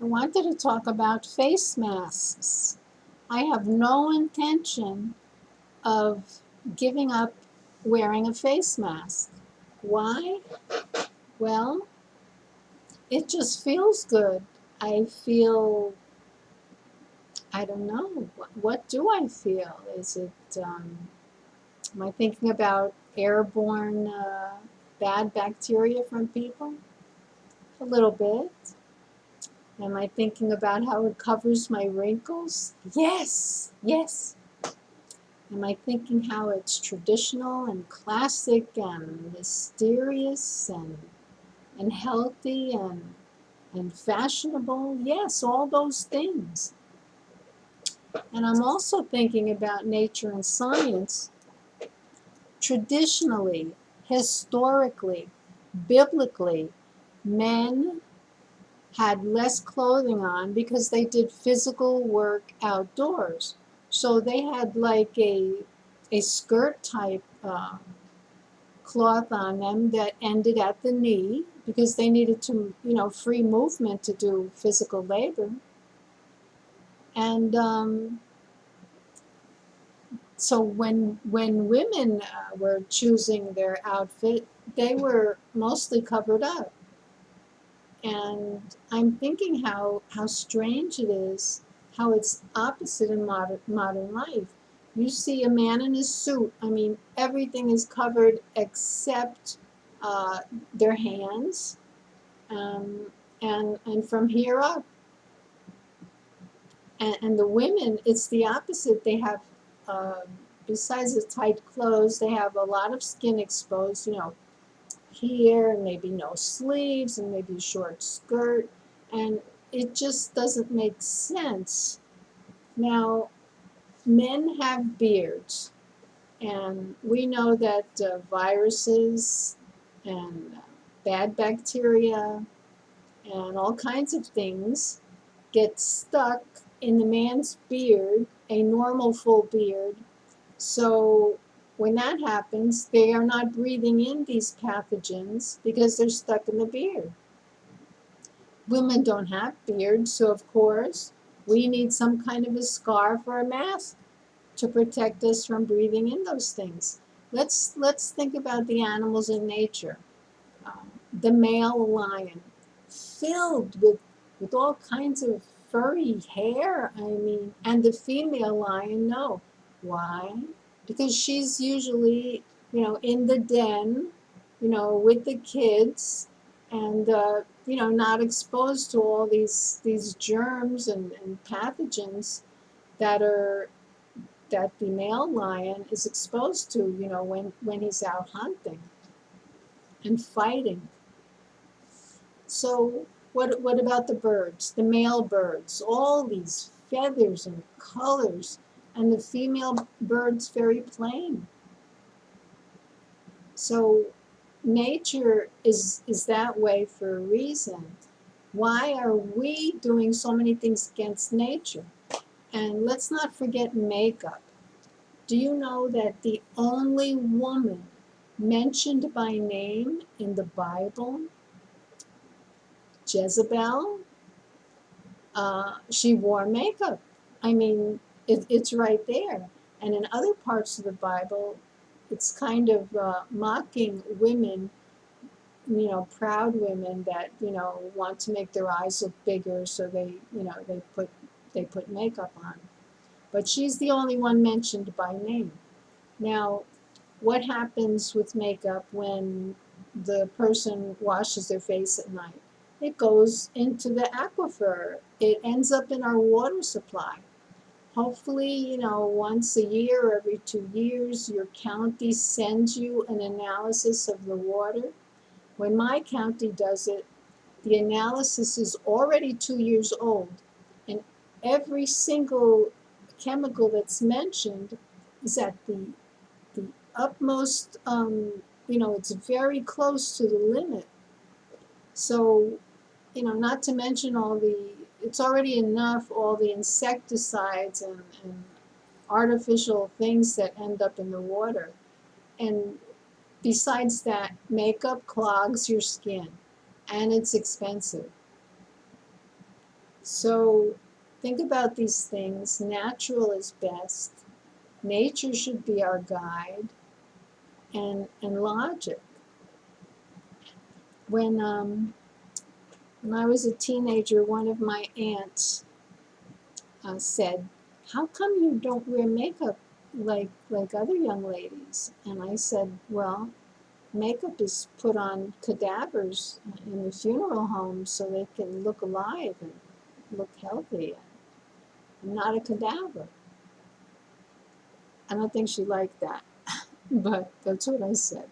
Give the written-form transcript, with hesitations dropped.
I wanted to talk about face masks. I have no intention of giving up wearing a face mask. Why? Well, it just feels good. I feel, I don't know, what do I feel? Am I thinking about airborne bad bacteria from people? A little bit. Am I thinking about how it covers my wrinkles? Yes, yes. Am I thinking how it's traditional and classic and mysterious and healthy and fashionable? Yes, all those things. And I'm also thinking about nature and science. Traditionally, historically, biblically, men had less clothing on because they did physical work outdoors. So they had like a skirt type cloth on them that ended at the knee because they needed to, free movement to do physical labor. And so when women were choosing their outfit, they were mostly covered up. And I'm thinking how strange it is, how it's opposite in modern life. You see a man in a suit. I mean, everything is covered except uh, their hands, um, and from here up. And the women, it's the opposite. They have, uh, besides the tight clothes, they have a lot of skin exposed. Here, and maybe no sleeves, and maybe a short skirt, and it just doesn't make sense. Now, men have beards, and we know that viruses and bad bacteria and all kinds of things get stuck in the man's beard, a normal full beard. So when that happens, they are not breathing in these pathogens because they're stuck in the beard. Women don't have beards, so of course we need some kind of a scarf or a mask to protect us from breathing in those things. Let's think about the animals in nature. The male lion, filled with all kinds of furry hair. I mean, and the female lion, no. Why? Because she's usually, in the den, with the kids, and not exposed to all these germs and pathogens that are that the male lion is exposed to, when he's out hunting and fighting. So what about the birds, the male birds? All these feathers and colors, and the female bird's very plain. So nature is that way for a reason. Why are we doing so many things against nature? And let's not forget makeup. Do you know that the only woman mentioned by name in the Bible, Jezebel, she wore makeup. I mean, it's right there. And in other parts of the Bible, it's kind of mocking women, proud women that want to make their eyes look bigger, so they put makeup on. But she's the only one mentioned by name. Now, what happens with makeup when the person washes their face at night? It goes into the aquifer. It ends up in our water supply. Hopefully, once a year or every 2 years, your county sends you an analysis of the water. When my county does it, the analysis is already 2 years old, and every single chemical that's mentioned is at the utmost, it's very close to the limit. So, not to mention it's already enough, all the insecticides and artificial things that end up in the water. And besides that, makeup clogs your skin, and it's expensive. So think about these things. Natural is best. Nature should be our guide, and logic. When I was a teenager, one of my aunts said, "How come you don't wear makeup like other young ladies?" And I said, "Well, makeup is put on cadavers in the funeral home so they can look alive and look healthy. I'm not a cadaver." I don't think she liked that, but that's what I said.